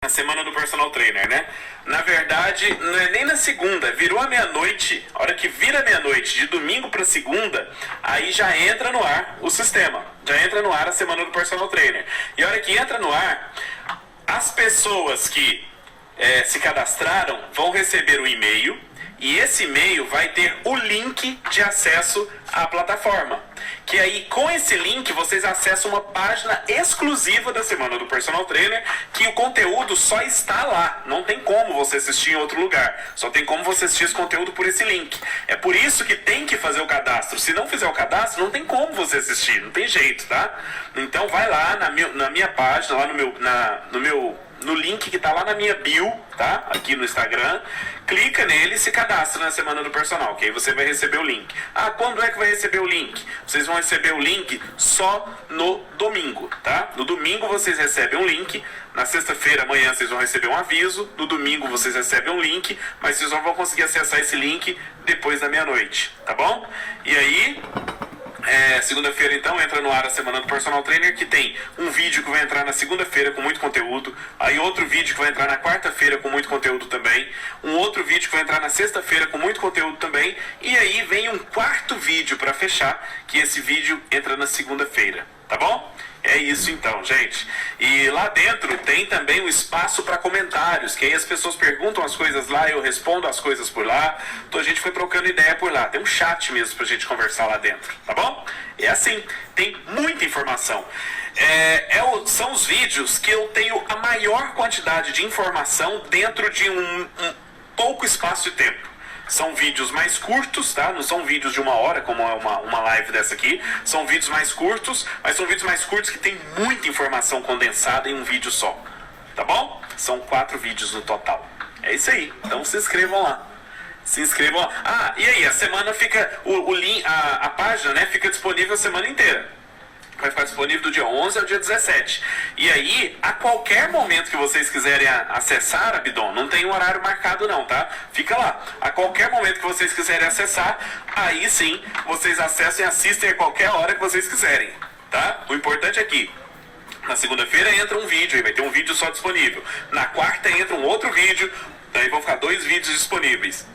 na semana do personal trainer, né? Na verdade, não é nem na segunda, virou a meia-noite. A hora que vira meia-noite, de domingo para segunda, aí já entra no ar o sistema. Já entra no ar a semana do personal trainer. E a hora que entra no ar, as pessoas que se cadastraram vão receber o e-mail. E esse e-mail vai ter o link de acesso à plataforma. Que aí, com esse link, vocês acessam uma página exclusiva da Semana do Personal Trainer, que o conteúdo só está lá. Não tem como você assistir em outro lugar. Só tem como você assistir esse conteúdo por esse link. É por isso que tem que fazer o cadastro. Se não fizer o cadastro, não tem como você assistir. Não tem jeito, tá? Então vai lá na minha página, lá no link que tá lá na minha bio, tá? Aqui no Instagram. Clica nele e se cadastra na Semana do Personal, que aí você vai receber o link. Ah, quando é que vai receber o link? Vocês vão receber o link só no domingo, tá? No domingo vocês recebem um link. Na sexta-feira, amanhã, vocês vão receber um aviso. No domingo vocês recebem um link, mas vocês não vão conseguir acessar esse link depois da meia-noite, tá bom? E aí... segunda-feira então entra no ar a Semana do Personal Trainer, que tem um vídeo que vai entrar na segunda-feira com muito conteúdo, aí outro vídeo que vai entrar na quarta-feira com muito conteúdo também, um outro vídeo que vai entrar na sexta-feira com muito conteúdo também, e aí vem um quarto vídeo para fechar, que esse vídeo entra na segunda-feira, tá bom? É isso então, gente. E lá dentro tem também um espaço para comentários, que aí as pessoas perguntam as coisas lá, eu respondo as coisas por lá. Então a gente foi trocando ideia por lá. Tem um chat mesmo pra gente conversar lá dentro, tá bom? É assim, tem muita informação. São os vídeos que eu tenho a maior quantidade de informação dentro de um pouco espaço de tempo. São vídeos mais curtos, tá? Não são vídeos de 1 hora, como é uma live dessa aqui. São vídeos mais curtos, mas são vídeos mais curtos que tem muita informação condensada em um vídeo só. Tá bom? São 4 vídeos no total. É isso aí. Então se inscrevam lá. Se inscrevam lá. Ah, e aí? A semana fica... a página, né, fica disponível a semana inteira. Vai ficar disponível do dia 11 ao dia 17. E aí, a qualquer momento que vocês quiserem acessar a Bidon, não tem um horário marcado não, tá? Fica lá. A qualquer momento que vocês quiserem acessar, aí sim, vocês acessam e assistem a qualquer hora que vocês quiserem, tá? O importante é que na segunda-feira entra um vídeo, aí vai ter um vídeo só disponível. Na quarta entra um outro vídeo, daí vão ficar 2 vídeos disponíveis.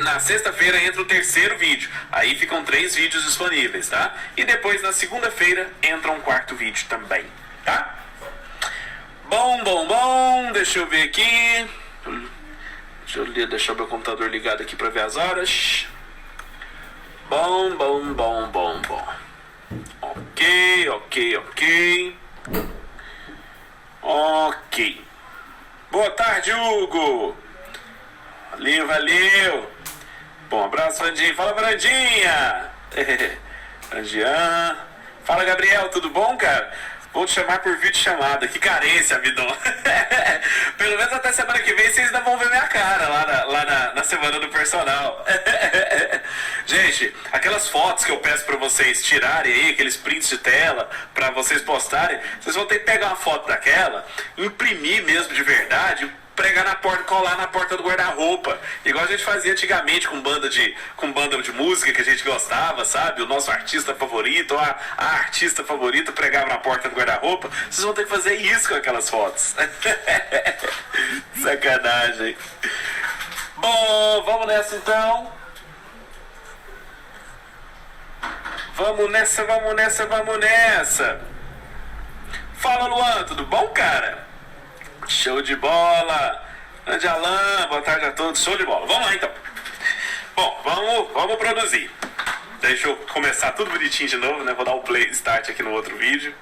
Na sexta-feira entra o terceiro vídeo, aí ficam 3 vídeos disponíveis, tá? E depois na segunda-feira entra um quarto vídeo também, tá? Bom, deixa eu ver aqui. Deixa o meu computador ligado aqui pra ver as horas. Bom. Ok. Boa tarde, Hugo. Valeu. Bom, abraço, Vandinha. Fala, Vandinha. Andian. Fala, Gabriel, tudo bom, cara? Vou te chamar por vídeo chamada. Que carência, Bidon. Pelo menos até semana que vem vocês ainda vão ver minha cara lá na Semana do Personal. Gente, aquelas fotos que eu peço pra vocês tirarem aí, aqueles prints de tela, pra vocês postarem, vocês vão ter que pegar uma foto daquela, imprimir mesmo de verdade, pregar na porta, colar na porta do guarda-roupa, igual a gente fazia antigamente com banda de música que a gente gostava, sabe? O nosso artista favorito, a artista favorita pregava na porta do guarda-roupa. Vocês vão ter que fazer isso com aquelas fotos. Sacanagem. Bom, vamos nessa então. Vamos nessa. Fala, Luan, tudo bom, cara? Show de bola! Grande Alan, boa tarde a todos, show de bola. Vamos lá então. Bom, vamos produzir. Deixa eu começar tudo bonitinho de novo, né? Vou dar um play start aqui no outro vídeo.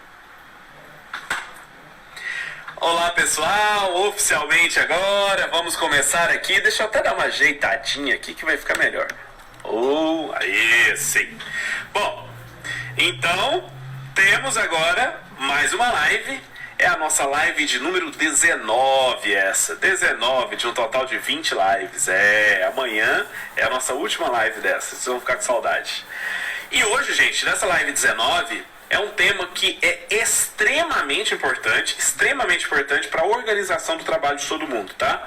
Olá, pessoal, oficialmente agora vamos começar aqui. Deixa eu até dar uma ajeitadinha aqui que vai ficar melhor. Aí sim. Bom, então temos agora mais uma live. É a nossa live de número 19 essa. 19 de um total de 20 lives. Amanhã é a nossa última live dessa. Vocês vão ficar com saudade. E hoje, gente, nessa live 19, é um tema que é extremamente importante para a organização do trabalho de todo mundo, tá?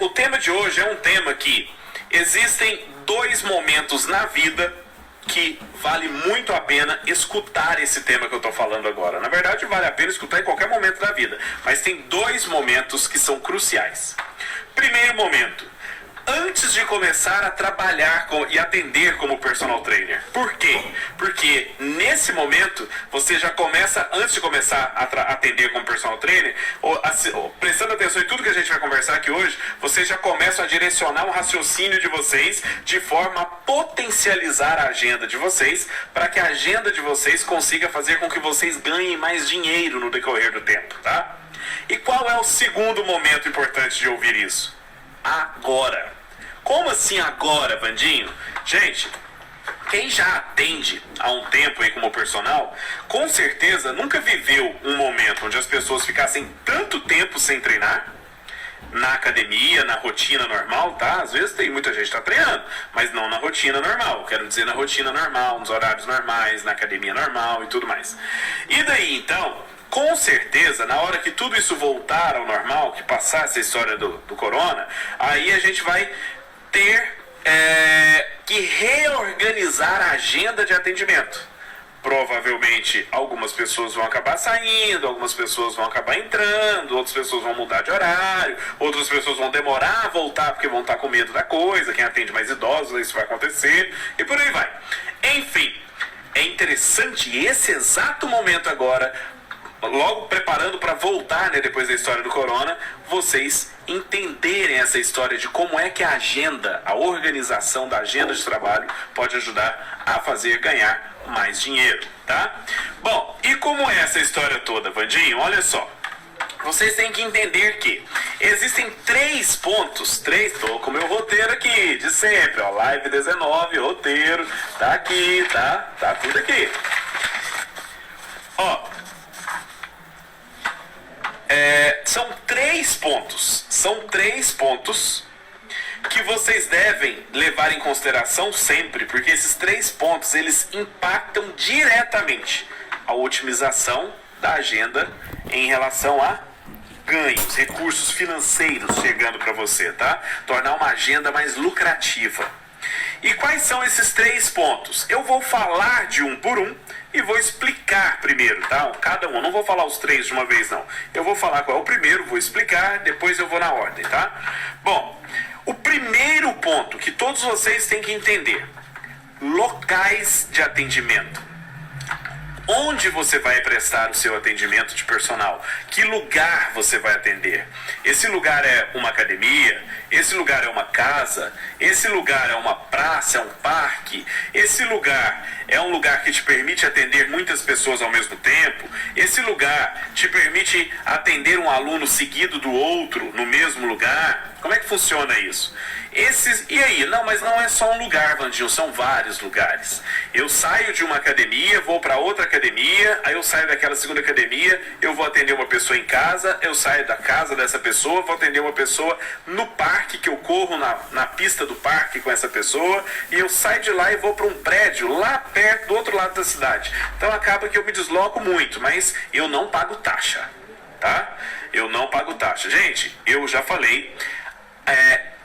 O tema de hoje é um tema que existem 2 momentos na vida que vale muito a pena escutar esse tema que eu estou falando agora. Na verdade, vale a pena escutar em qualquer momento da vida. Mas mas tem 2 momentos que são cruciais. Primeiro momento, antes de começar a trabalhar e atender como personal trainer. Por quê? Porque nesse momento você já começa, antes de começar a atender como personal trainer, prestando atenção em tudo que a gente vai conversar aqui hoje, vocês já começam a direcionar o raciocínio de vocês de forma a potencializar a agenda de vocês, para que a agenda de vocês consiga fazer com que vocês ganhem mais dinheiro no decorrer do tempo, tá? E qual é o segundo momento importante de ouvir isso? Agora. Como assim agora, Vandinho? Gente, quem já atende há um tempo aí como personal, com certeza nunca viveu um momento onde as pessoas ficassem tanto tempo sem treinar, na academia, na rotina normal, tá? Às vezes tem muita gente que tá treinando, mas não na rotina normal. Quero dizer, na rotina normal, nos horários normais, na academia normal e tudo mais. E daí, então, com certeza, na hora que tudo isso voltar ao normal, que passar essa história do corona, aí a gente vai ter que reorganizar a agenda de atendimento. Provavelmente algumas pessoas vão acabar saindo, algumas pessoas vão acabar entrando, outras pessoas vão mudar de horário, outras pessoas vão demorar a voltar porque vão estar com medo da coisa. Quem atende mais idosos, isso vai acontecer, e por aí vai. Enfim, é interessante esse exato momento agora, logo preparando para voltar, né, depois da história do corona, vocês entenderem essa história de como é que a agenda, a organização da agenda de trabalho pode ajudar a fazer ganhar mais dinheiro, tá? Bom, e como é essa história toda, Vandinho? Olha só, vocês têm que entender que existem 3 pontos, tô com o meu roteiro aqui, de sempre, ó, live 19, roteiro, tá aqui, tá tudo aqui. Ó, são 3 pontos que vocês devem levar em consideração sempre, porque esses 3 pontos, eles impactam diretamente a otimização da agenda em relação a ganhos, recursos financeiros chegando para você, tá? Tornar uma agenda mais lucrativa. E quais são esses 3 pontos? Eu vou falar de um por um e vou explicar primeiro, tá? Cada um, não vou falar os 3 de uma vez, não. Eu vou falar qual é o primeiro, vou explicar, depois eu vou na ordem, tá? Bom, o primeiro ponto que todos vocês têm que entender: locais de atendimento. Onde você vai prestar o seu atendimento de personal? Que lugar você vai atender? Esse lugar é uma academia? Esse lugar é uma casa? Esse lugar é uma praça? É um parque? Esse lugar é um lugar que te permite atender muitas pessoas ao mesmo tempo? Esse lugar te permite atender um aluno seguido do outro no mesmo lugar? Como é que funciona isso? E aí? Não, mas não é só um lugar, Vandinho, são vários lugares. Eu saio de uma academia, vou para outra academia, aí eu saio daquela segunda academia, eu vou atender uma pessoa em casa, eu saio da casa dessa pessoa, vou atender uma pessoa no parque, que eu corro na pista do parque com essa pessoa, e eu saio de lá e vou para um prédio lá perto, do outro lado da cidade. Então acaba que eu me desloco muito, mas eu não pago taxa, tá? Eu não pago taxa. Gente, eu já falei,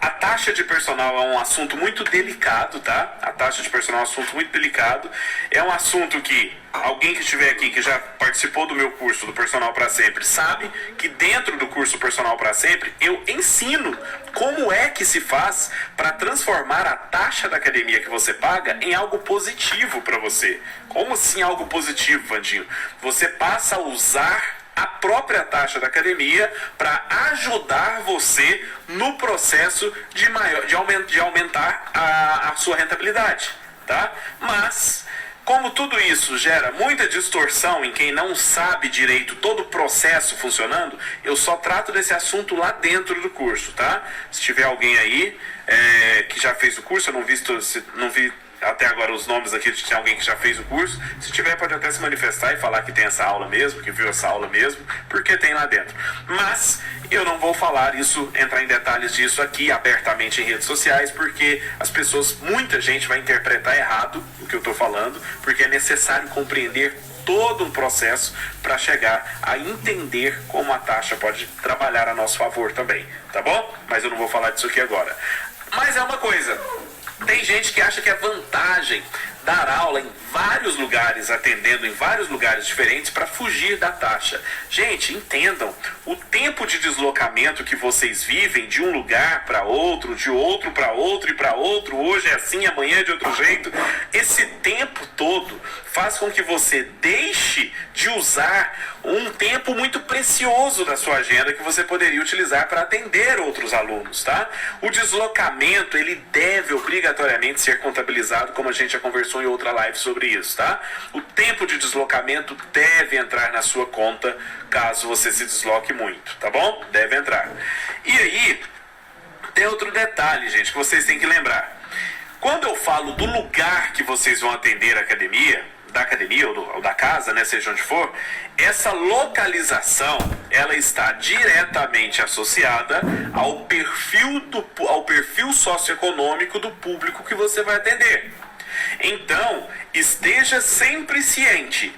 a taxa de personal é um assunto muito delicado, tá? A taxa de personal é um assunto muito delicado. É um assunto que alguém que estiver aqui, que já participou do meu curso do Personal para Sempre, sabe que dentro do curso Personal para Sempre, eu ensino como é que se faz para transformar a taxa da academia que você paga em algo positivo para você. Como assim algo positivo, Vandinho? Você passa a usar a própria taxa da academia para ajudar você no processo de aumentar a sua rentabilidade, tá? Mas, como tudo isso gera muita distorção em quem não sabe direito todo o processo funcionando, eu só trato desse assunto lá dentro do curso, tá? Se tiver alguém aí que já fez o curso, eu não vi até agora os nomes aqui de alguém que já fez o curso. Se tiver, pode até se manifestar e falar que tem essa aula mesmo, que viu essa aula mesmo, porque tem lá dentro. Mas eu não vou falar isso, entrar em detalhes disso aqui abertamente em redes sociais, porque muita gente vai interpretar errado o que eu estou falando, porque é necessário compreender todo um processo para chegar a entender como a taxa pode trabalhar a nosso favor também, tá bom? Mas eu não vou falar disso aqui agora. Mas é uma coisa, tem gente que acha que é vantagem dar aula em vários lugares, atendendo em vários lugares diferentes para fugir da taxa. Gente, entendam, o tempo de deslocamento que vocês vivem de um lugar para outro, de outro para outro e para outro, hoje é assim, amanhã é de outro jeito, esse tempo todo faz com que você deixe de usar um tempo muito precioso da sua agenda que você poderia utilizar para atender outros alunos, tá? O deslocamento, ele deve obrigatoriamente ser contabilizado, como a gente já conversou em outra live sobre isso, tá? O tempo de deslocamento deve entrar na sua conta caso você se desloque muito, tá bom? Deve entrar. E aí, tem outro detalhe, gente, que vocês têm que lembrar. Quando eu falo do lugar que vocês vão atender a academia, da academia ou da casa, né, seja onde for, essa localização, ela está diretamente associada ao perfil socioeconômico do público que você vai atender. Então, esteja sempre ciente.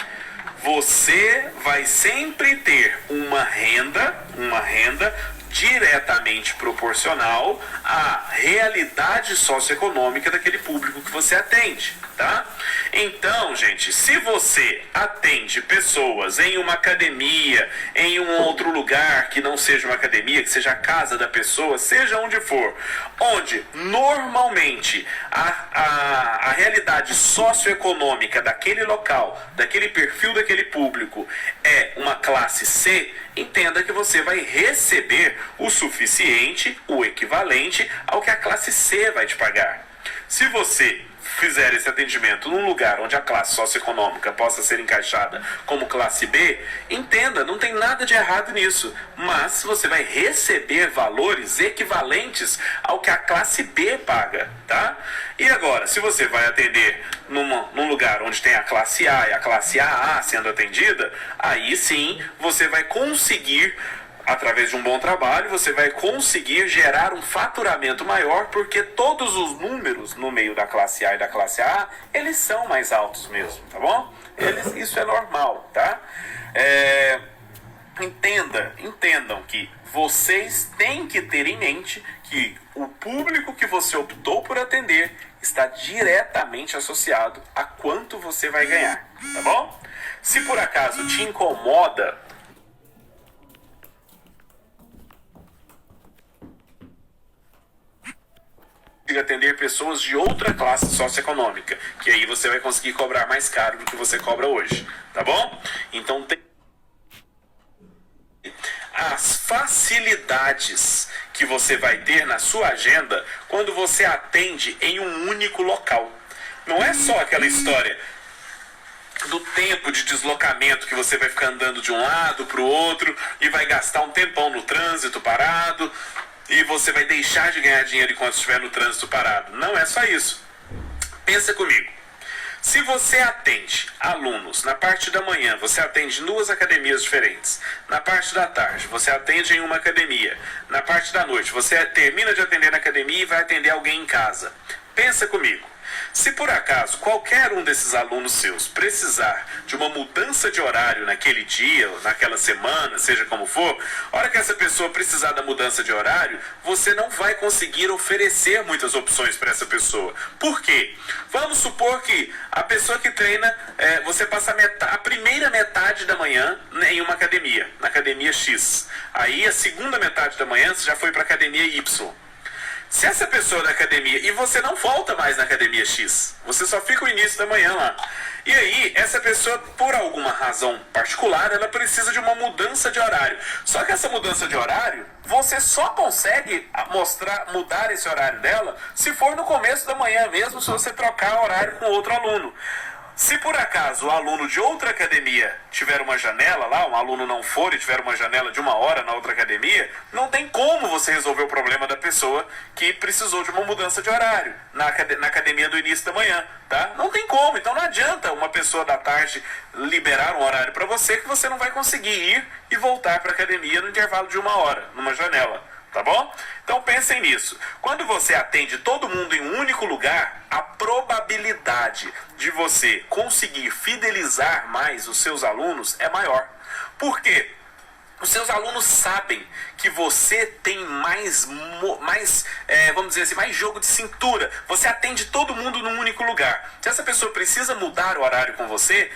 Você vai sempre ter uma renda diretamente proporcional à realidade socioeconômica daquele público que você atende, tá? Então, gente, se você atende pessoas em uma academia, em um outro lugar que não seja uma academia, que seja a casa da pessoa, seja onde for, onde normalmente a realidade socioeconômica daquele local, daquele perfil daquele público é uma classe C, entenda que você vai receber o suficiente, o equivalente ao que a classe C vai te pagar. Se você fizer esse atendimento num lugar onde a classe socioeconômica possa ser encaixada como classe B, entenda, não tem nada de errado nisso, mas você vai receber valores equivalentes ao que a classe B paga, tá? E agora, se você vai atender num lugar onde tem a classe A e a classe AA sendo atendida, aí sim você vai conseguir, através de um bom trabalho, você vai conseguir gerar um faturamento maior, porque todos os números no meio da classe A e da classe AA, eles são mais altos mesmo, tá bom? Isso é normal, tá? Entendam que vocês têm que ter em mente que o público que você optou por atender está diretamente associado a quanto você vai ganhar, tá bom? Se por acaso te incomoda atender pessoas de outra classe socioeconômica, que aí você vai conseguir cobrar mais caro do que você cobra hoje, tá bom? Então tem as facilidades que você vai ter na sua agenda quando você atende em um único local. Não é só aquela história do tempo de deslocamento que você vai ficar andando de um lado para o outro e vai gastar um tempão no trânsito parado e você vai deixar de ganhar dinheiro enquanto estiver no trânsito parado. Não é só isso. Pensa comigo. Se você atende alunos na parte da manhã, você atende em 2 academias diferentes. Na parte da tarde, você atende em uma academia. Na parte da noite, você termina de atender na academia e vai atender alguém em casa. Pensa comigo. Se por acaso qualquer um desses alunos seus precisar de uma mudança de horário naquele dia, naquela semana, seja como for, a hora que essa pessoa precisar da mudança de horário, você não vai conseguir oferecer muitas opções para essa pessoa. Por quê? Vamos supor que a pessoa que treina, você passa a primeira metade da manhã em uma academia, na academia X. Aí a segunda metade da manhã você já foi para a academia Y. Se essa pessoa da academia, e você não volta mais na academia X, você só fica o início da manhã lá. E aí, essa pessoa, por alguma razão particular, ela precisa de uma mudança de horário. Só que essa mudança de horário, você só consegue mudar esse horário dela se for no começo da manhã mesmo, se você trocar horário com outro aluno. Se por acaso o aluno de outra academia tiver uma janela lá, um aluno não for e tiver uma janela de 1 hora na outra academia, não tem como você resolver o problema da pessoa que precisou de uma mudança de horário na academia do início da manhã, tá? Não tem como, então não adianta uma pessoa da tarde liberar um horário para você que você não vai conseguir ir e voltar para a academia no intervalo de 1 hora, numa janela. Tá bom? Então pensem nisso. Quando você atende todo mundo em um único lugar, a probabilidade de você conseguir fidelizar mais os seus alunos é maior. Por quê? Os seus alunos sabem que você tem vamos dizer assim, mais jogo de cintura. Você atende todo mundo num único lugar. Se essa pessoa precisa mudar o horário com você,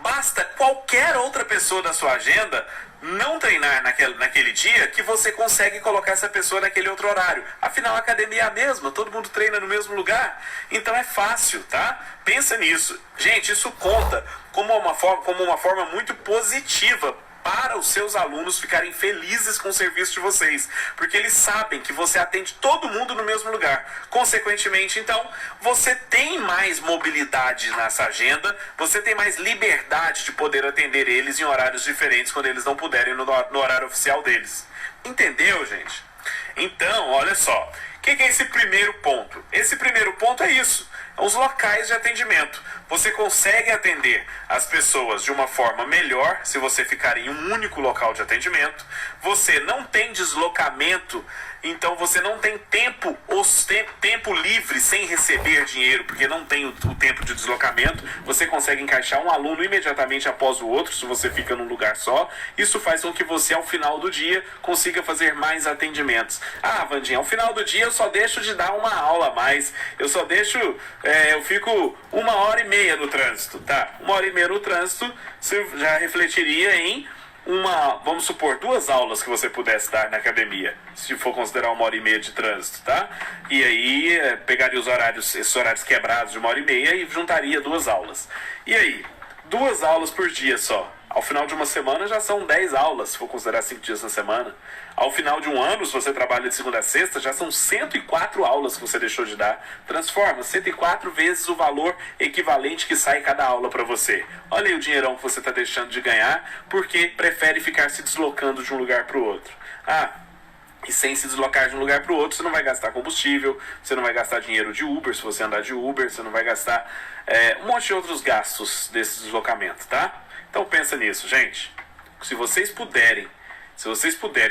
basta qualquer outra pessoa da sua agenda não treinar naquele dia, que você consegue colocar essa pessoa naquele outro horário. Afinal, a academia é a mesma, todo mundo treina no mesmo lugar. Então é fácil, tá? Pensa nisso. Gente, isso conta como uma forma muito positiva para os seus alunos ficarem felizes com o serviço de vocês, porque eles sabem que você atende todo mundo no mesmo lugar. Consequentemente, então, você tem mais mobilidade nessa agenda, você tem mais liberdade de poder atender eles em horários diferentes quando eles não puderem no horário oficial deles. Entendeu, gente? Então, olha só, o que é esse primeiro ponto? Esse primeiro ponto é isso. Os locais de atendimento. Você consegue atender as pessoas de uma forma melhor se você ficar em um único local de atendimento. Você não tem deslocamento, então você não tem tempo livre sem receber dinheiro, porque não tem o tempo de deslocamento. Você consegue encaixar um aluno imediatamente após o outro, se você fica num lugar só. Isso faz com que você, ao final do dia, consiga fazer mais atendimentos. Ah, Vandinha, ao final do dia eu só deixo de dar uma aula a mais. Eu fico 1h30 no trânsito, tá? 1h30 no trânsito, você já refletiria em vamos supor, 2 aulas que você pudesse dar na academia, se for considerar 1h30 de trânsito, tá? E aí, pegaria esses horários quebrados de 1h30 e juntaria 2 aulas. E aí, 2 aulas por dia só. Ao final de uma semana já são 10 aulas, se for considerar 5 dias na semana. Ao final de um ano, se você trabalha de segunda a sexta, já são 104 aulas que você deixou de dar. Transforma 104 vezes o valor equivalente que sai cada aula para você. Olha aí o dinheirão que você está deixando de ganhar, porque prefere ficar se deslocando de um lugar para o outro. E sem se deslocar de um lugar para o outro, você não vai gastar combustível, você não vai gastar dinheiro de Uber, se você andar de Uber, você não vai gastar um monte de outros gastos desse deslocamento, tá? Então pensa nisso, gente. Se vocês puderem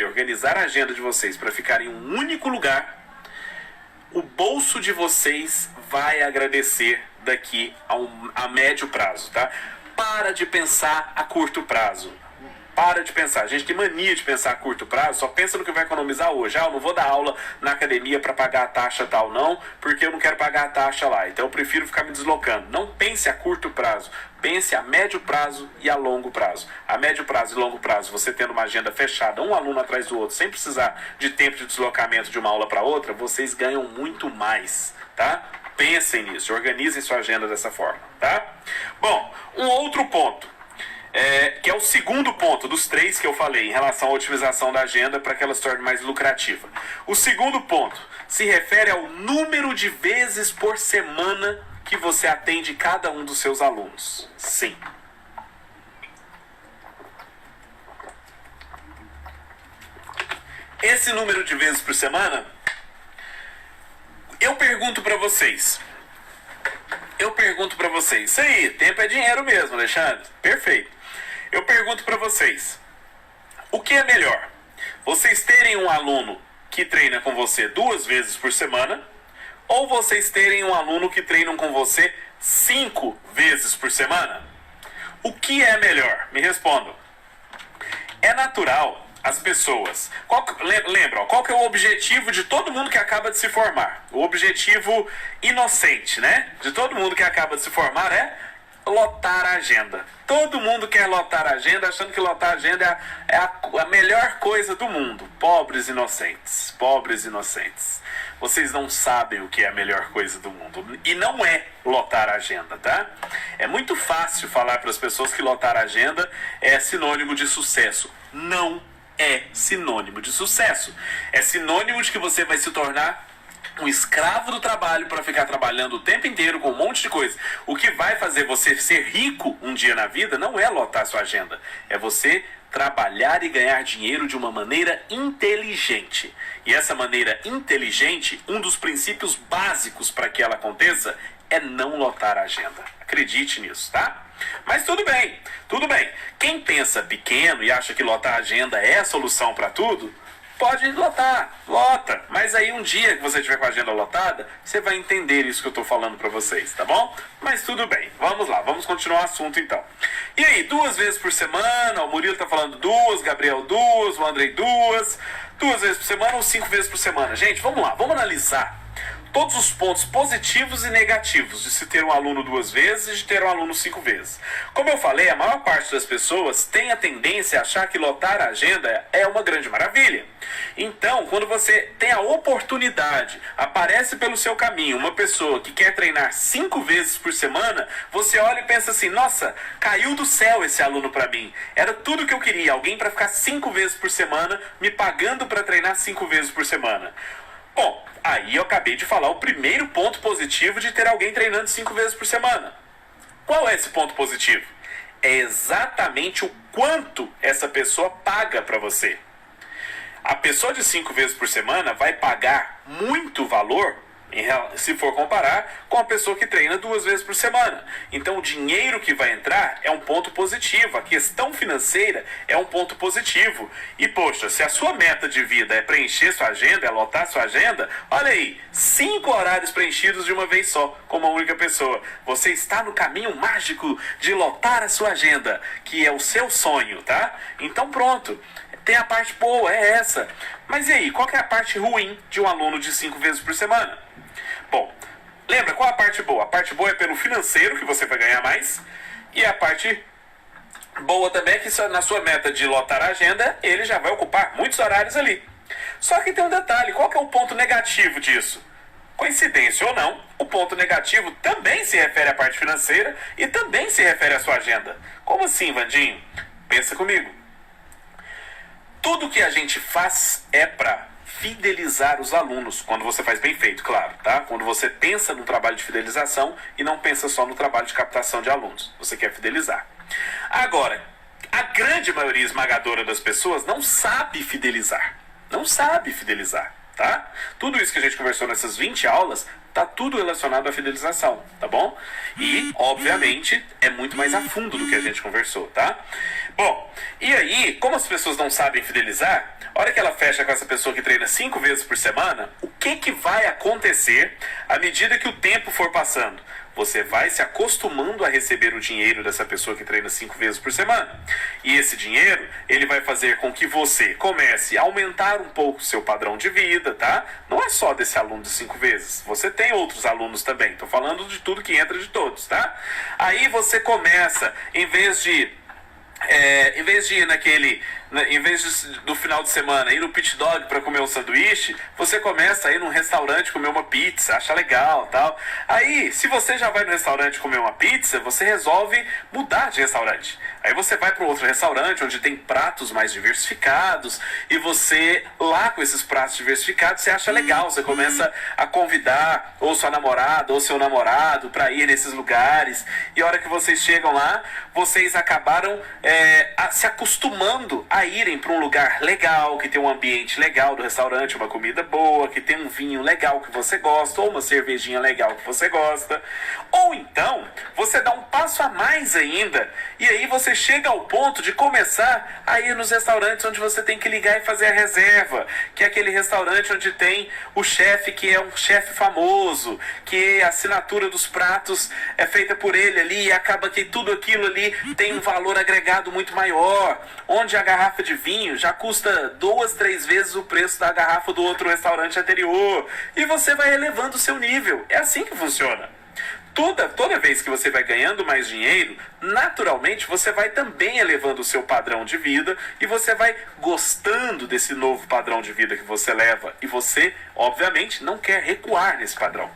organizar a agenda de vocês para ficar em um único lugar, o bolso de vocês vai agradecer daqui a médio prazo, tá? Para de pensar a curto prazo. Para de pensar. A gente tem mania de pensar a curto prazo, só pensa no que vai economizar hoje. Eu não vou dar aula na academia para pagar a taxa tal, não, porque eu não quero pagar a taxa lá. Então eu prefiro ficar me deslocando. Não pense a curto prazo. Pense a médio prazo e a longo prazo. A médio prazo e longo prazo, você tendo uma agenda fechada, um aluno atrás do outro, sem precisar de tempo de deslocamento de uma aula para outra, vocês ganham muito mais, tá? Pensem nisso, organizem sua agenda dessa forma, tá? Bom, um outro ponto. Que é o segundo ponto dos 3 que eu falei em relação à otimização da agenda para que ela se torne mais lucrativa. O segundo ponto se refere ao número de vezes por semana que você atende cada um dos seus alunos. Sim. Esse número de vezes por semana, eu pergunto para vocês. Isso aí, tempo é dinheiro mesmo, Alexandre. Perfeito. Eu pergunto para vocês, o que é melhor? Vocês terem um aluno que treina com você 2 vezes por semana, ou vocês terem um aluno que treina com você 5 vezes por semana? O que é melhor? Me respondam. É natural as pessoas... Lembra, qual que é o objetivo de todo mundo que acaba de se formar? O objetivo inocente, né? De todo mundo que acaba de se formar é lotar a agenda. Todo mundo quer lotar a agenda, achando que lotar a agenda é a melhor coisa do mundo. Pobres inocentes. Vocês não sabem o que é a melhor coisa do mundo. E não é lotar a agenda, tá? É muito fácil falar para as pessoas que lotar a agenda é sinônimo de sucesso. Não é sinônimo de sucesso. É sinônimo de que você vai se tornar um escravo do trabalho para ficar trabalhando o tempo inteiro com um monte de coisa. O que vai fazer você ser rico um dia na vida não é lotar sua agenda. É você trabalhar e ganhar dinheiro de uma maneira inteligente. E essa maneira inteligente, um dos princípios básicos para que ela aconteça é não lotar a agenda. Acredite nisso, tá? Mas tudo bem. Quem pensa pequeno e acha que lotar a agenda é a solução para tudo, pode lotar, lota. Mas aí um dia que você tiver com a agenda lotada, você vai entender isso que eu tô falando pra vocês, tá bom? Mas tudo bem, vamos lá, vamos continuar o assunto então. E aí, 2 vezes por semana, o Murilo tá falando 2, Gabriel 2, o Andrei 2 vezes por semana ou 5 vezes por semana. Gente, vamos lá, vamos analisar todos os pontos positivos e negativos de se ter um aluno 2 vezes e de ter um aluno 5 vezes. Como eu falei, a maior parte das pessoas tem a tendência a achar que lotar a agenda é uma grande maravilha. Então, quando você tem a oportunidade, aparece pelo seu caminho uma pessoa que quer treinar 5 vezes por semana, você olha e pensa assim, nossa, caiu do céu esse aluno para mim. Era tudo que eu queria, alguém para ficar 5 vezes por semana, me pagando para treinar 5 vezes por semana. Bom, aí eu acabei de falar o primeiro ponto positivo de ter alguém treinando 5 vezes por semana. Qual é esse ponto positivo? É exatamente o quanto essa pessoa paga para você. A pessoa de 5 vezes por semana vai pagar muito valor, se for comparar com a pessoa que treina 2 vezes por semana. Então o dinheiro que vai entrar é um ponto positivo, a questão financeira é um ponto positivo. E poxa, se a sua meta de vida é preencher sua agenda, é lotar sua agenda, olha aí, 5 horários preenchidos de uma vez só, com uma única pessoa. Você está no caminho mágico de lotar a sua agenda, que é o seu sonho, tá? Então pronto. Tem a parte boa, é essa. Mas e aí, qual que é a parte ruim de um aluno de 5 vezes por semana? Bom, lembra qual a parte boa? A parte boa é pelo financeiro, que você vai ganhar mais. E a parte boa também é que na sua meta de lotar a agenda, ele já vai ocupar muitos horários ali. Só que tem um detalhe, qual que é o ponto negativo disso? Coincidência ou não, o ponto negativo também se refere à parte financeira e também se refere à sua agenda. Como assim, Vandinho? Pensa comigo. Tudo que a gente faz é para fidelizar os alunos, quando você faz bem feito, claro, tá? Quando você pensa no trabalho de fidelização e não pensa só no trabalho de captação de alunos. Você quer fidelizar. Agora, a grande maioria esmagadora das pessoas não sabe fidelizar. Não sabe fidelizar, tá? Tudo isso que a gente conversou nessas 20 aulas tá tudo relacionado à fidelização, tá bom? E, obviamente, é muito mais a fundo do que a gente conversou, tá? Bom, e aí, como as pessoas não sabem fidelizar, a hora que ela fecha com essa pessoa que treina 5 vezes por semana, o que vai acontecer à medida que o tempo for passando? Você vai se acostumando a receber o dinheiro dessa pessoa que treina 5 vezes por semana. E esse dinheiro, ele vai fazer com que você comece a aumentar um pouco o seu padrão de vida, tá? Não é só desse aluno de 5 vezes. Você tem outros alunos também. Tô falando de tudo que entra de todos, tá? Aí você começa, em vez de ir em vez do final de semana ir no Pit Dog para comer um sanduíche, você começa a ir num restaurante comer uma pizza, acha legal, tal. Aí, se você já vai no restaurante comer uma pizza, você resolve mudar de restaurante. Aí você vai para outro restaurante onde tem pratos mais diversificados e você, lá com esses pratos diversificados, você acha legal, você começa a convidar ou sua namorada ou seu namorado para ir nesses lugares. E a hora que vocês chegam lá, vocês acabaram se acostumando a irem para um lugar legal, que tem um ambiente legal do restaurante, uma comida boa, que tem um vinho legal que você gosta, ou uma cervejinha legal que você gosta. Ou então, você dá um passo a mais ainda, e aí você chega ao ponto de começar a ir nos restaurantes onde você tem que ligar e fazer a reserva, que é aquele restaurante onde tem o chefe que é um chefe famoso, que a assinatura dos pratos é feita por ele ali, e acaba que tudo aquilo ali tem um valor agregado muito maior, onde a garrafa de vinho já custa 2, 3 vezes o preço da garrafa do outro restaurante anterior, e você vai elevando o seu nível. É assim que funciona. Toda vez que você vai ganhando mais dinheiro, naturalmente você vai também elevando o seu padrão de vida e você vai gostando desse novo padrão de vida que você leva. E você, obviamente, não quer recuar nesse padrão.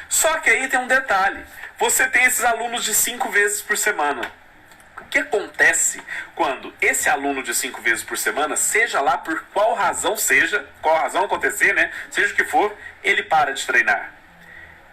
Só que aí tem um detalhe. Você tem esses alunos de 5 vezes por semana. O que acontece quando esse aluno de 5 vezes por semana, seja lá por qual razão acontecer, né? Seja o que for, ele para de treinar?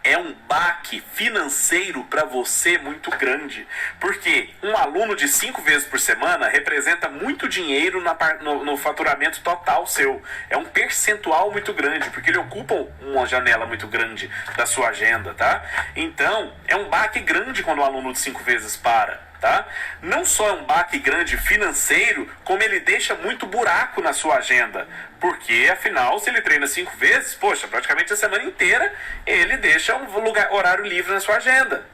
É um baque financeiro para você muito grande. Porque um aluno de 5 vezes por semana representa muito dinheiro no faturamento total seu. É um percentual muito grande, porque ele ocupa uma janela muito grande da sua agenda, tá? Então, é um baque grande quando o aluno de 5 vezes para. tá? Não só é um baque grande financeiro, como ele deixa muito buraco na sua agenda. Porque, afinal, se ele treina 5 vezes, poxa, praticamente a semana inteira, ele deixa um horário livre na sua agenda.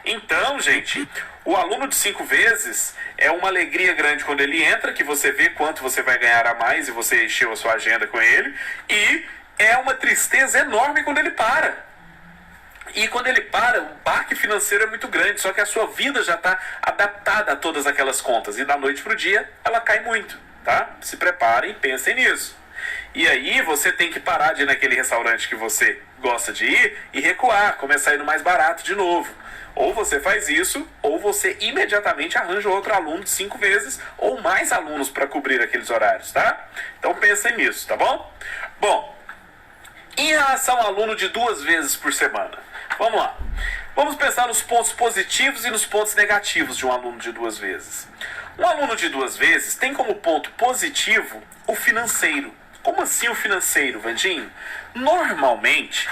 Então, gente, o aluno de 5 vezes é uma alegria grande quando ele entra, que você vê quanto você vai ganhar a mais e você encheu a sua agenda com ele, e é uma tristeza enorme quando ele para. E quando ele para, o baque financeiro é muito grande, só que a sua vida já está adaptada a todas aquelas contas, e da noite para o dia ela cai muito, tá? Se preparem e pensem nisso. E aí você tem que parar de ir naquele restaurante que você gosta de ir e recuar, começar a ir no mais barato de novo. Ou você faz isso, ou você imediatamente arranja outro aluno de 5 vezes, ou mais alunos para cobrir aqueles horários, tá? Então pensem nisso, tá bom? Bom, em relação ao aluno de 2 vezes por semana, vamos lá. Vamos pensar nos pontos positivos e nos pontos negativos de um aluno de 2 vezes. Um aluno de 2 vezes tem como ponto positivo o financeiro. Como assim o financeiro, Vandinho? Normalmente,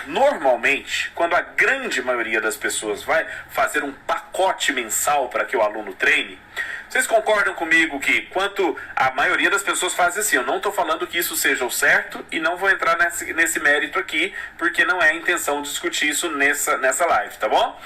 quando a grande maioria das pessoas vai fazer um pacote mensal para que o aluno treine, vocês concordam comigo que, quanto a maioria das pessoas faz assim, eu não estou falando que isso seja o certo e não vou entrar nesse mérito aqui, porque não é a intenção de discutir isso nessa live, tá bom?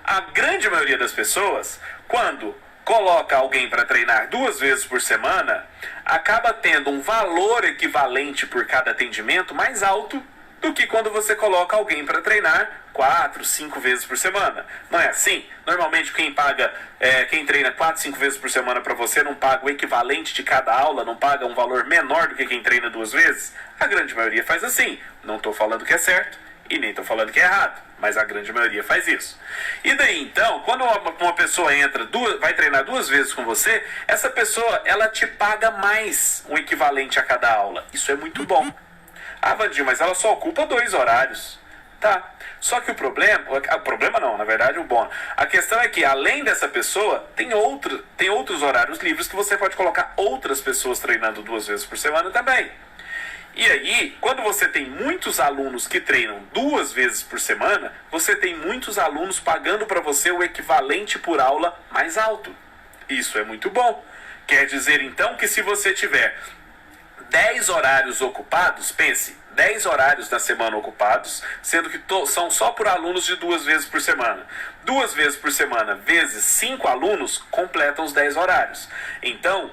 A grande maioria das pessoas, quando coloca alguém para treinar 2 vezes por semana, acaba tendo um valor equivalente por cada atendimento mais alto do que quando você coloca alguém para treinar 4, 5 vezes por semana. Não é assim? Normalmente quem treina 4, 5 vezes por semana para você não paga o equivalente de cada aula, não paga um valor menor do que quem treina 2 vezes? A grande maioria faz assim. Não estou falando que é certo e nem estou falando que é errado, mas a grande maioria faz isso. E daí então, quando uma pessoa vai treinar 2 vezes com você, essa pessoa ela te paga mais um equivalente a cada aula. Isso é muito bom. Ah, Vandinho, mas ela só ocupa 2 horários. Tá. Só que o problema não, na verdade o bom. A questão é que além dessa pessoa, tem outros horários livres que você pode colocar outras pessoas treinando 2 vezes por semana também. E aí, quando você tem muitos alunos que treinam 2 vezes por semana, você tem muitos alunos pagando para você o equivalente por aula mais alto. Isso é muito bom. Quer dizer então que se você tiver 10 horários ocupados, pense, 10 horários da semana ocupados, sendo que são só por alunos de 2 vezes por semana. 2 vezes por semana vezes 5 alunos completam os 10 horários. Então,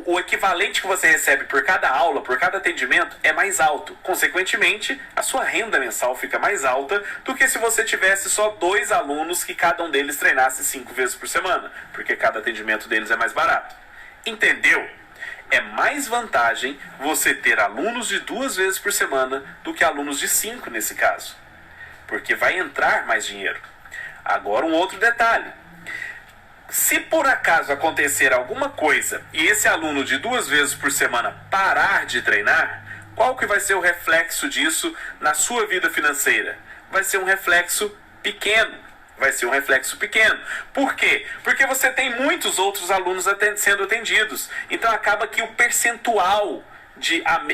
o equivalente que você recebe por cada aula, por cada atendimento, é mais alto. Consequentemente, a sua renda mensal fica mais alta do que se você tivesse só 2 alunos que cada um deles treinasse 5 vezes por semana, porque cada atendimento deles é mais barato. Entendeu? É mais vantagem você ter alunos de 2 vezes por semana do que alunos de 5 nesse caso, porque vai entrar mais dinheiro. Agora um outro detalhe. Se por acaso acontecer alguma coisa e esse aluno de 2 vezes por semana parar de treinar, qual que vai ser o reflexo disso na sua vida financeira? Vai ser um reflexo pequeno. Por quê? Porque você tem muitos outros alunos sendo atendidos. Então acaba que o percentual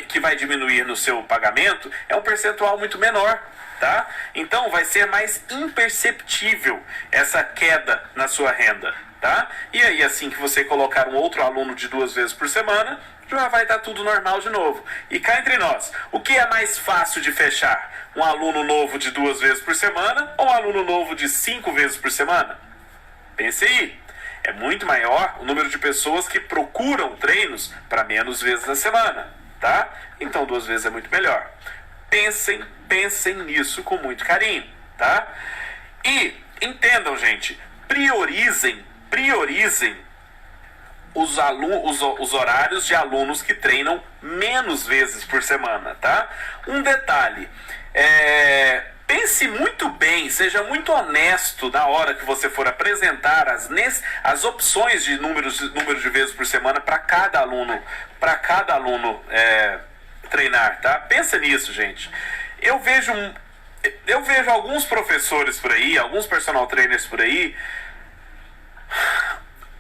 que vai diminuir no seu pagamento é um percentual muito menor. Tá? Então vai ser mais imperceptível essa queda na sua renda. Tá? E aí, assim que você colocar um outro aluno de 2 vezes por semana, já vai estar tudo normal de novo. E cá entre nós, o que é mais fácil de fechar? Um aluno novo de 2 vezes por semana ou um aluno novo de 5 vezes por semana? Pense aí. É muito maior o número de pessoas que procuram treinos para menos vezes na semana. Tá? Então 2 vezes é muito melhor. Pensem nisso com muito carinho, tá? E entendam, gente, priorizem os horários de alunos que treinam menos vezes por semana, tá? Um detalhe, pense muito bem, seja muito honesto na hora que você for apresentar as opções de número de vezes por semana para cada aluno treinar, tá? Pensa nisso, gente. Eu vejo alguns professores por aí, alguns personal trainers por aí,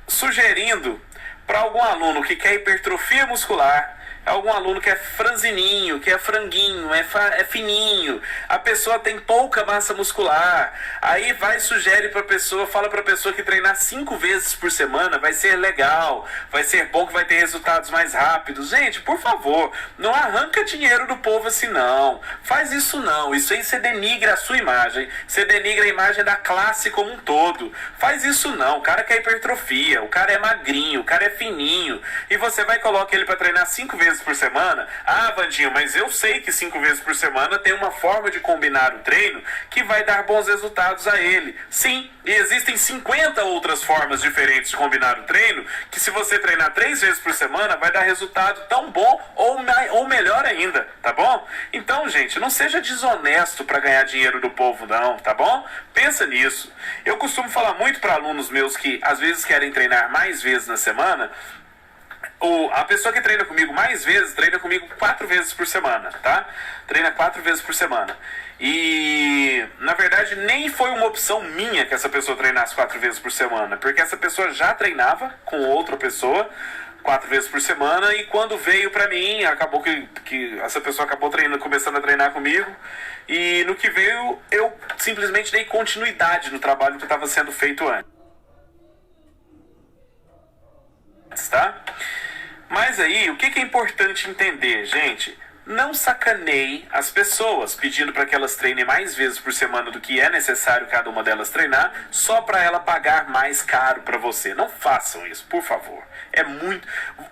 sugerindo para algum aluno que quer hipertrofia muscular, algum aluno que é franzininho, que é franguinho, é fininho, a pessoa tem pouca massa muscular, aí sugere para a pessoa, fala para a pessoa que treinar 5 vezes por semana vai ser legal, vai ser bom, que vai ter resultados mais rápidos. Gente, por favor, não arranca dinheiro do povo assim não, faz isso não, isso aí você denigra a sua imagem, você denigra a imagem da classe como um todo, faz isso não, o cara quer hipertrofia, o cara é magrinho, o cara é fininho, e você vai colocar ele para treinar 5 vezes por semana. Ah, Vandinho, mas eu sei que 5 vezes por semana tem uma forma de combinar o treino que vai dar bons resultados a ele. Sim, e existem 50 outras formas diferentes de combinar o treino, que se você treinar 3 vezes por semana, vai dar resultado tão bom ou melhor ainda, tá bom? Então, gente, não seja desonesto para ganhar dinheiro do povo não, tá bom? Pensa nisso. Eu costumo falar muito para alunos meus que às vezes querem treinar mais vezes na semana. A pessoa que treina comigo mais vezes, treina comigo 4 vezes por semana, tá? Treina 4 vezes por semana. E, na verdade, nem foi uma opção minha que essa pessoa treinasse 4 vezes por semana, porque essa pessoa já treinava com outra pessoa 4 vezes por semana, e quando veio pra mim, acabou que essa pessoa acabou começando a treinar comigo, e no que veio, eu simplesmente dei continuidade no trabalho que estava sendo feito antes, tá? Mas aí, o que é importante entender, gente? Não sacaneie as pessoas, pedindo para que elas treinem mais vezes por semana do que é necessário cada uma delas treinar, só para ela pagar mais caro para você. Não façam isso, por favor. É muito...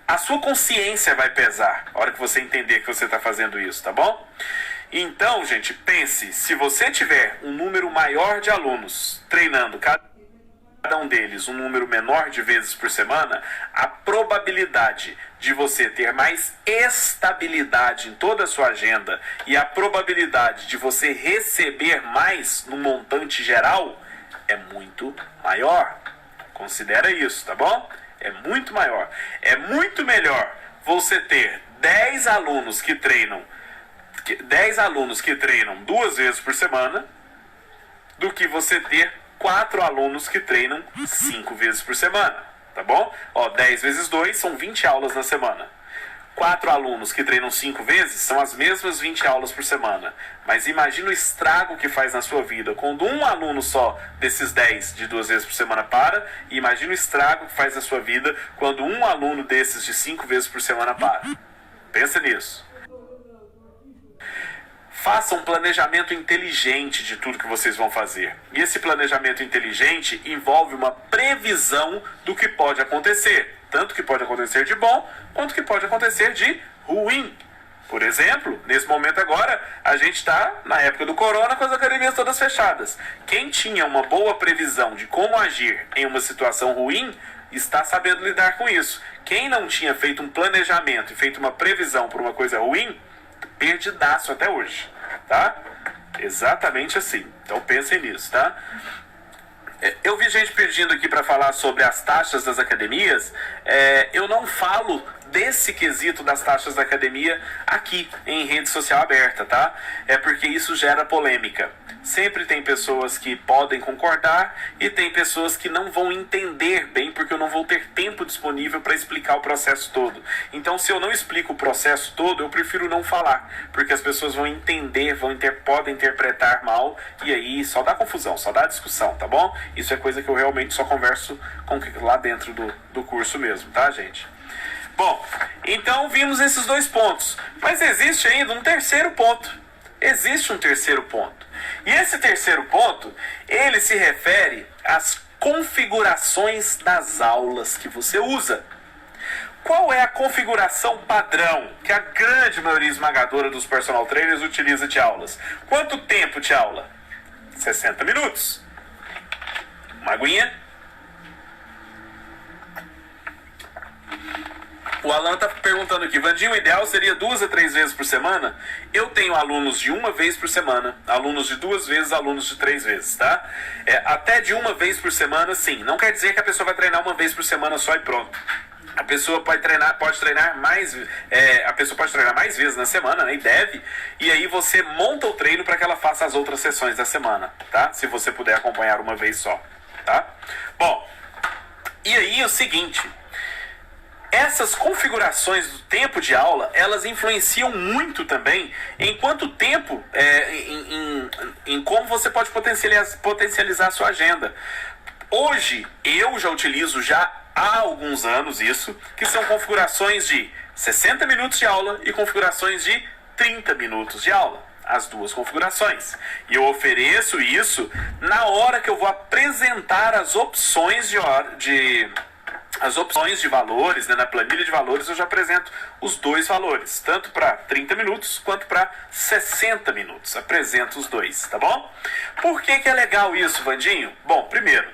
A sua consciência vai pesar a hora que você entender que você está fazendo isso, tá bom? Então, gente, pense, se você tiver um número maior de alunos treinando cada um deles um número menor de vezes por semana, a probabilidade de você ter mais estabilidade em toda a sua agenda e a probabilidade de você receber mais no montante geral é muito maior. Considera isso, tá bom? É muito maior. É muito melhor você ter 10 alunos que treinam 2 vezes por semana do que você ter 4 alunos que treinam 5 vezes por semana, tá bom? 10 vezes 2 são 20 aulas na semana. 4 alunos que treinam 5 vezes são as mesmas 20 aulas por semana. Mas imagina o estrago que faz na sua vida quando um aluno só desses 10 de 2 vezes por semana e imagina o estrago que faz na sua vida quando um aluno desses de 5 vezes por semana para. Pensa nisso. Faça um planejamento inteligente de tudo que vocês vão fazer. E esse planejamento inteligente envolve uma previsão do que pode acontecer. Tanto que pode acontecer de bom, quanto que pode acontecer de ruim. Por exemplo, nesse momento agora, a gente está na época do corona com as academias todas fechadas. Quem tinha uma boa previsão de como agir em uma situação ruim, está sabendo lidar com isso. Quem não tinha feito um planejamento e feito uma previsão por uma coisa ruim, perdidaço até hoje, tá? Exatamente assim. Então pensem nisso, tá? Eu vi gente pedindo aqui para falar sobre as taxas das academias. Eu não falo desse quesito das taxas da academia aqui em rede social aberta, tá? É porque isso gera polêmica. Sempre tem pessoas que podem concordar e tem pessoas que não vão entender bem, porque eu não vou ter tempo disponível para explicar o processo todo. Então, se eu não explico o processo todo, eu prefiro não falar, porque as pessoas vão entender, podem interpretar mal, e aí só dá confusão, só dá discussão, tá bom? Isso é coisa que eu realmente só converso lá dentro do curso mesmo, tá, gente? Bom, então vimos esses 2 pontos, mas existe ainda um terceiro ponto. Existe um terceiro ponto. E esse terceiro ponto, ele se refere às configurações das aulas que você usa. Qual é a configuração padrão que a grande maioria esmagadora dos personal trainers utiliza de aulas? Quanto tempo de aula? 60 minutos. Uma aguinha? O Alan tá perguntando aqui, Vandinho, o ideal seria 2 a 3 vezes por semana? Eu tenho alunos de 1 vez por semana, alunos de 2 vezes, alunos de 3 vezes, tá? Até de 1 vez por semana, sim. Não quer dizer que a pessoa vai treinar 1 vez por semana só e pronto. A pessoa pode treinar mais vezes na semana, né? E deve. E aí você monta o treino para que ela faça as outras sessões da semana, tá? Se você puder acompanhar 1 vez só, tá? Bom, e aí o seguinte... Essas configurações do tempo de aula, elas influenciam muito também em quanto tempo, em como você pode potencializar a sua agenda. Hoje, eu já utilizo há alguns anos isso, que são configurações de 60 minutos de aula e configurações de 30 minutos de aula. As duas configurações. E eu ofereço isso na hora que eu vou apresentar as opções de valores, né? Na planilha de valores eu já apresento os dois valores, tanto para 30 minutos quanto para 60 minutos. Apresento os dois, tá bom? Por que é legal isso, Vandinho? Bom, primeiro,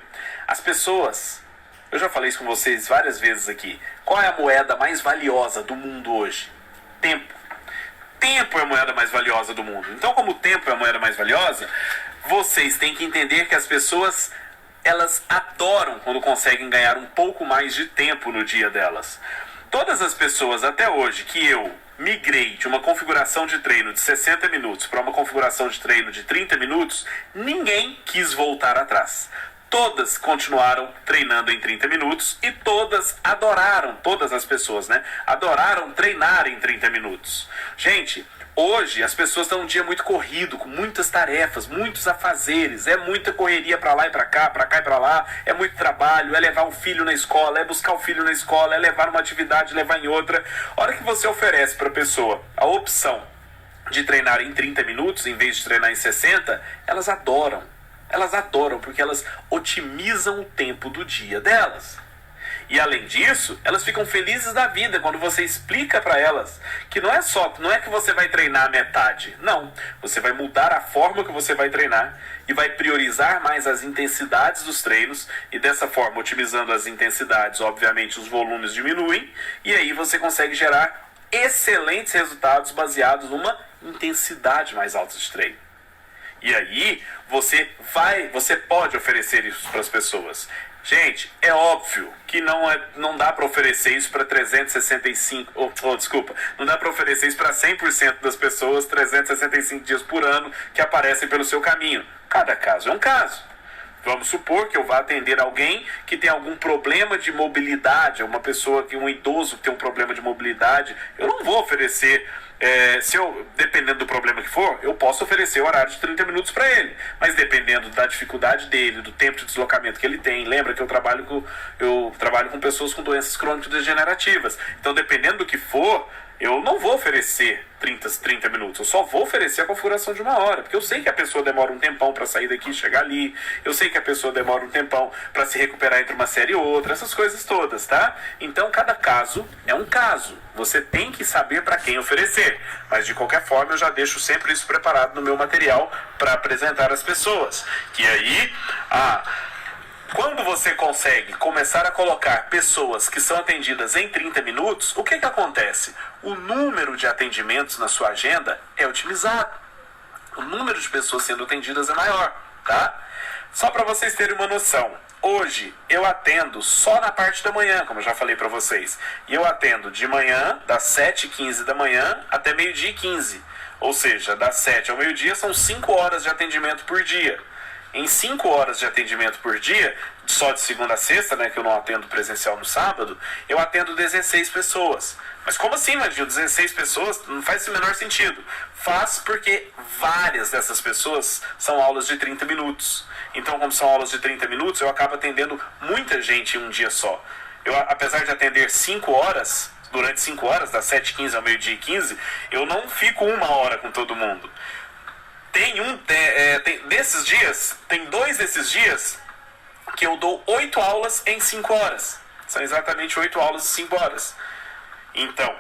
as pessoas, eu já falei isso com vocês várias vezes aqui, qual é a moeda mais valiosa do mundo hoje? Tempo. Tempo é a moeda mais valiosa do mundo. Então, como o tempo é a moeda mais valiosa, vocês têm que entender que as pessoas, elas adoram quando conseguem ganhar um pouco mais de tempo no dia delas. Todas as pessoas até hoje que eu migrei de uma configuração de treino de 60 minutos para uma configuração de treino de 30 minutos, ninguém quis voltar atrás. Todas continuaram treinando em 30 minutos e todas adoraram, todas as pessoas, né? Adoraram treinar em 30 minutos. Gente, hoje as pessoas estão um dia muito corrido, com muitas tarefas, muitos afazeres, é muita correria para lá e para cá e para lá, é muito trabalho, é levar um filho na escola, é buscar o filho na escola, é levar uma atividade, levar em outra. A hora que você oferece para a pessoa a opção de treinar em 30 minutos em vez de treinar em 60, elas adoram. Elas adoram porque elas otimizam o tempo do dia delas. E além disso, elas ficam felizes da vida quando você explica para elas que não é que você vai treinar a metade. Não, você vai mudar a forma que você vai treinar e vai priorizar mais as intensidades dos treinos e dessa forma, otimizando as intensidades, obviamente os volumes diminuem e aí você consegue gerar excelentes resultados baseados numa intensidade mais alta de treino. E aí, você pode oferecer isso para as pessoas. Gente, é óbvio que não dá para oferecer isso para 365... não dá para oferecer isso para 100% das pessoas 365 dias por ano que aparecem pelo seu caminho. Cada caso é um caso. Vamos supor que eu vá atender alguém que tem algum problema de mobilidade, um idoso que tem um problema de mobilidade. Eu não vou oferecer, dependendo do problema que for, eu posso oferecer o horário de 30 minutos para ele. Mas dependendo da dificuldade dele, do tempo de deslocamento que ele tem, lembra que eu trabalho com pessoas com doenças crônico-degenerativas. Então, dependendo do que for, eu não vou oferecer 30 minutos, eu só vou oferecer a configuração de 1 hora, porque eu sei que a pessoa demora um tempão para sair daqui e chegar ali, eu sei que a pessoa demora um tempão para se recuperar entre uma série e outra, essas coisas todas, tá? Então, cada caso é um caso, você tem que saber para quem oferecer, mas de qualquer forma eu já deixo sempre isso preparado no meu material para apresentar às pessoas, que aí, quando você consegue começar a colocar pessoas que são atendidas em 30 minutos, o que acontece? O número de atendimentos na sua agenda é otimizado. O número de pessoas sendo atendidas é maior, tá? Só para vocês terem uma noção, hoje eu atendo só na parte da manhã, como eu já falei para vocês. E eu atendo de manhã, das 7h15 da manhã até meio-dia e 15. Ou seja, das 7 ao meio-dia são 5 horas de atendimento por dia. Em 5 horas de atendimento por dia, só de segunda a sexta, né, que eu não atendo presencial no sábado, eu atendo 16 pessoas. Mas como assim, Vandinho? 16 pessoas? Não faz o menor sentido. Faz porque várias dessas pessoas são aulas de 30 minutos. Então, como são aulas de 30 minutos, eu acabo atendendo muita gente em um dia só. Eu, apesar de atender 5 horas, durante 5 horas, das 7h15 ao meio-dia e 15, eu não fico 1 hora com todo mundo. Tem 2 desses dias que eu dou 8 aulas em 5 horas. São exatamente 8 aulas em 5 horas. Então,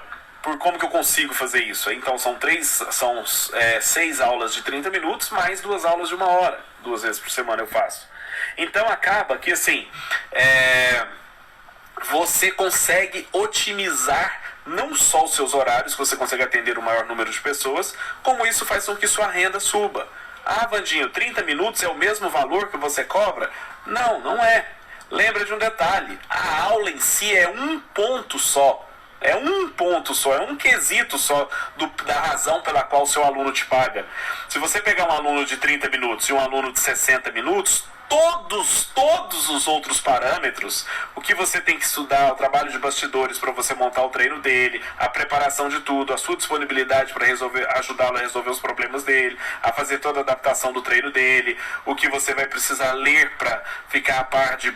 como que eu consigo fazer isso? Então, são 6 aulas de 30 minutos, mais 2 aulas de 1 hora. 2 vezes por semana eu faço. Então, acaba que, assim, você consegue otimizar não só os seus horários, que você consegue atender o maior número de pessoas, como isso faz com que sua renda suba. Vandinho, 30 minutos é o mesmo valor que você cobra? Não, não é. Lembra de um detalhe, a aula em si é um ponto só. É um quesito só da razão pela qual o seu aluno te paga. Se você pegar um aluno de 30 minutos e um aluno de 60 minutos, todos os outros parâmetros, o que você tem que estudar, o trabalho de bastidores para você montar o treino dele, a preparação de tudo, a sua disponibilidade para ajudá-lo a resolver os problemas dele, a fazer toda a adaptação do treino dele, o que você vai precisar ler para ficar a par de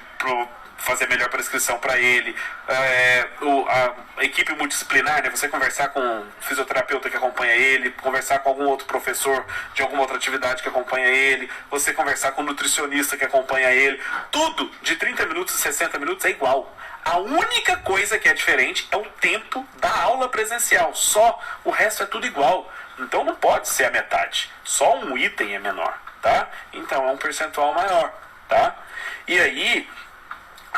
fazer melhor prescrição para ele, a equipe multidisciplinar, né? Você conversar com um fisioterapeuta que acompanha ele, conversar com algum outro professor de alguma outra atividade que acompanha ele, você conversar com um nutricionista que acompanha ele, tudo de 30 minutos e 60 minutos é igual. A única coisa que é diferente é o tempo da aula presencial, só, o resto é tudo igual. Então não pode ser a metade, só um item é menor, tá? Então é um percentual maior, tá? E aí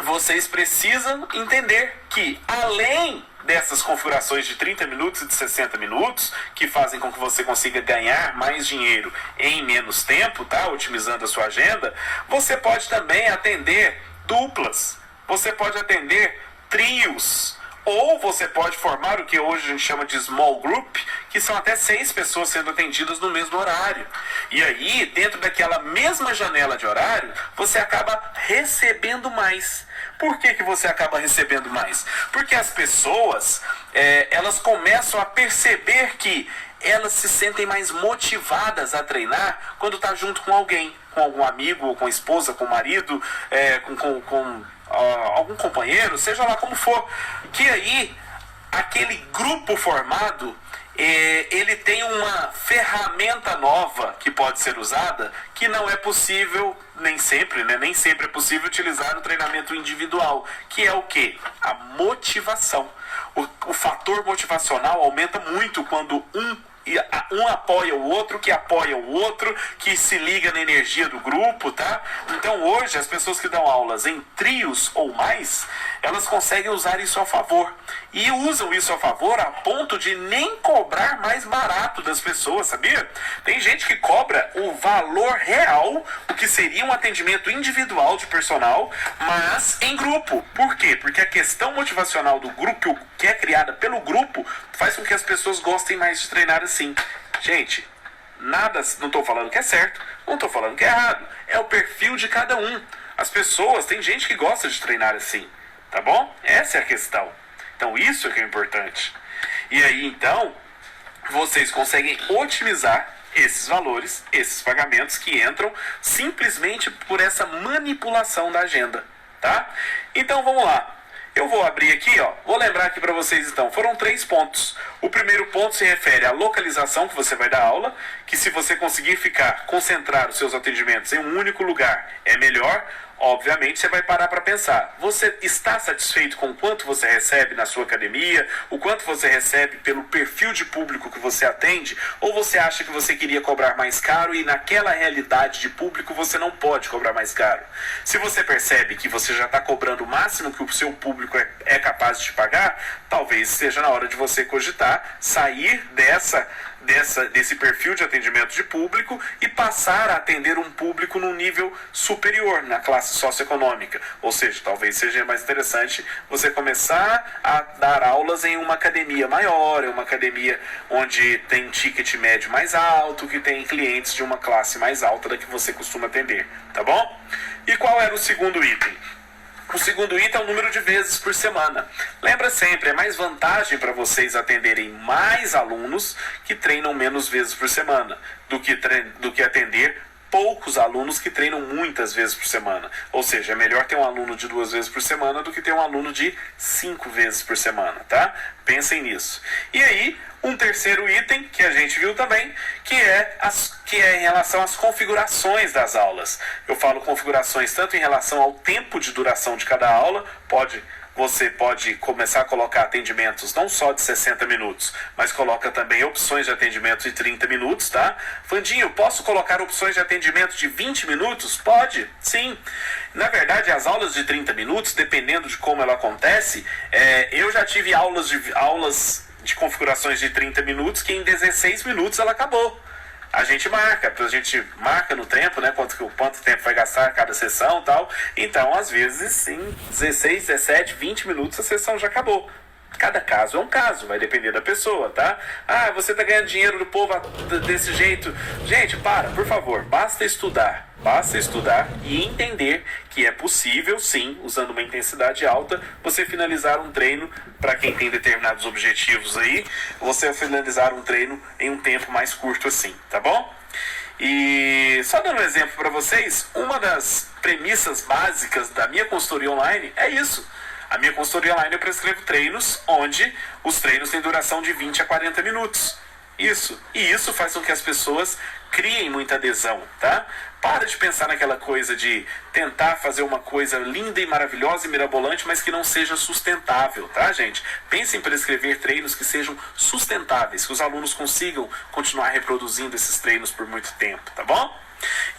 vocês precisam entender que, além dessas configurações de 30 minutos e de 60 minutos, que fazem com que você consiga ganhar mais dinheiro em menos tempo, tá? Otimizando a sua agenda, você pode também atender duplas, você pode atender trios, ou você pode formar o que hoje a gente chama de small group, que são até 6 pessoas sendo atendidas no mesmo horário. E aí, dentro daquela mesma janela de horário, você acaba recebendo mais. Por que você acaba recebendo mais? Porque as pessoas, elas começam a perceber que elas se sentem mais motivadas a treinar quando está junto com alguém, com algum amigo, ou com a esposa, com o marido, com algum companheiro, seja lá como for, que aí aquele grupo formado, ele tem uma ferramenta nova que pode ser usada, que não é possível, nem sempre, né? Nem sempre é possível utilizar no treinamento individual, que é o quê? A motivação. O fator motivacional aumenta muito quando um apoia o outro, que apoia o outro, que se liga na energia do grupo, tá? Então hoje as pessoas que dão aulas em trios ou mais, elas conseguem usar isso a favor. E usam isso a favor a ponto de nem cobrar mais barato das pessoas, sabia? Tem gente que cobra o valor real, o que seria um atendimento individual de personal, mas em grupo. Por quê? Porque a questão motivacional do grupo, que é criada pelo grupo, faz com que as pessoas gostem mais de treinar assim. Gente, nada, não estou falando que é certo, não estou falando que é errado. É o perfil de cada um. As pessoas, tem gente que gosta de treinar assim, tá bom? Essa é a questão. Então isso é que é importante. E aí então, vocês conseguem otimizar esses valores, esses pagamentos que entram simplesmente por essa manipulação da agenda, tá? Então vamos lá. Eu vou abrir aqui, ó, vou lembrar aqui para vocês então, foram 3 pontos. O primeiro ponto se refere à localização que você vai dar aula, que se você conseguir concentrar os seus atendimentos em um único lugar, é melhor. Obviamente você vai parar para pensar, você está satisfeito com o quanto você recebe na sua academia, o quanto você recebe pelo perfil de público que você atende, ou você acha que você queria cobrar mais caro e naquela realidade de público você não pode cobrar mais caro? Se você percebe que você já está cobrando o máximo que o seu público é capaz de te pagar, talvez seja na hora de você cogitar sair desse perfil de atendimento de público e passar a atender um público num nível superior, na classe socioeconômica. Ou seja, talvez seja mais interessante você começar a dar aulas em uma academia maior, em uma academia onde tem ticket médio mais alto, que tem clientes de uma classe mais alta da que você costuma atender, tá bom? E qual era o segundo item? O segundo item é o número de vezes por semana. Lembra sempre, é mais vantagem para vocês atenderem mais alunos que treinam menos vezes por semana do que atender poucos alunos que treinam muitas vezes por semana. Ou seja, é melhor ter um aluno de 2 vezes por semana do que ter um aluno de 5 vezes por semana, tá? Pensem nisso. E aí, um terceiro item que a gente viu também, que é em relação às configurações das aulas. Eu falo configurações tanto em relação ao tempo de duração de cada aula, você pode começar a colocar atendimentos não só de 60 minutos, mas coloca também opções de atendimento de 30 minutos, tá? Vandinho, posso colocar opções de atendimento de 20 minutos? Pode, sim. Na verdade, as aulas de 30 minutos, dependendo de como ela acontece, eu já tive aulas de configurações de 30 minutos que em 16 minutos ela acabou. A gente marca no tempo, né, quanto tempo vai gastar cada sessão e tal. Então, às vezes, em 16, 17, 20 minutos a sessão já acabou, Cada caso é um caso, vai depender da pessoa, tá? Ah, você tá ganhando dinheiro do povo desse jeito. Gente, por favor, basta estudar e entender que é possível, sim, usando uma intensidade alta, você finalizar um treino, para quem tem determinados objetivos aí, você finalizar um treino em um tempo mais curto assim, tá bom? E só dando um exemplo para vocês, uma das premissas básicas da minha consultoria online é isso. A minha consultoria online eu prescrevo treinos onde os treinos têm duração de 20 a 40 minutos. Isso. E isso faz com que as pessoas criem muita adesão, tá? Para de pensar naquela coisa de tentar fazer uma coisa linda e maravilhosa e mirabolante, mas que não seja sustentável, tá, gente? Pense em prescrever treinos que sejam sustentáveis, que os alunos consigam continuar reproduzindo esses treinos por muito tempo, tá bom?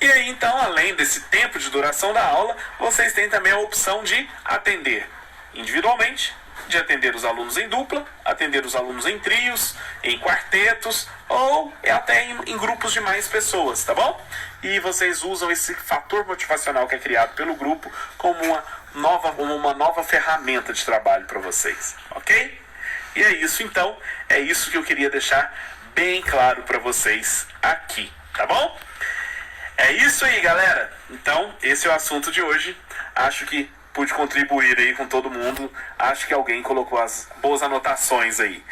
E aí, então, além desse tempo de duração da aula, vocês têm também a opção de atender individualmente, de atender os alunos em dupla, atender os alunos em trios, em quartetos ou até em grupos de mais pessoas, tá bom? E vocês usam esse fator motivacional que é criado pelo grupo como uma nova ferramenta de trabalho para vocês, ok? E é isso então, é isso que eu queria deixar bem claro para vocês aqui, tá bom? É isso aí, galera. Então, esse é o assunto de hoje. Acho que pude contribuir aí com todo mundo. Acho que alguém colocou as boas anotações aí.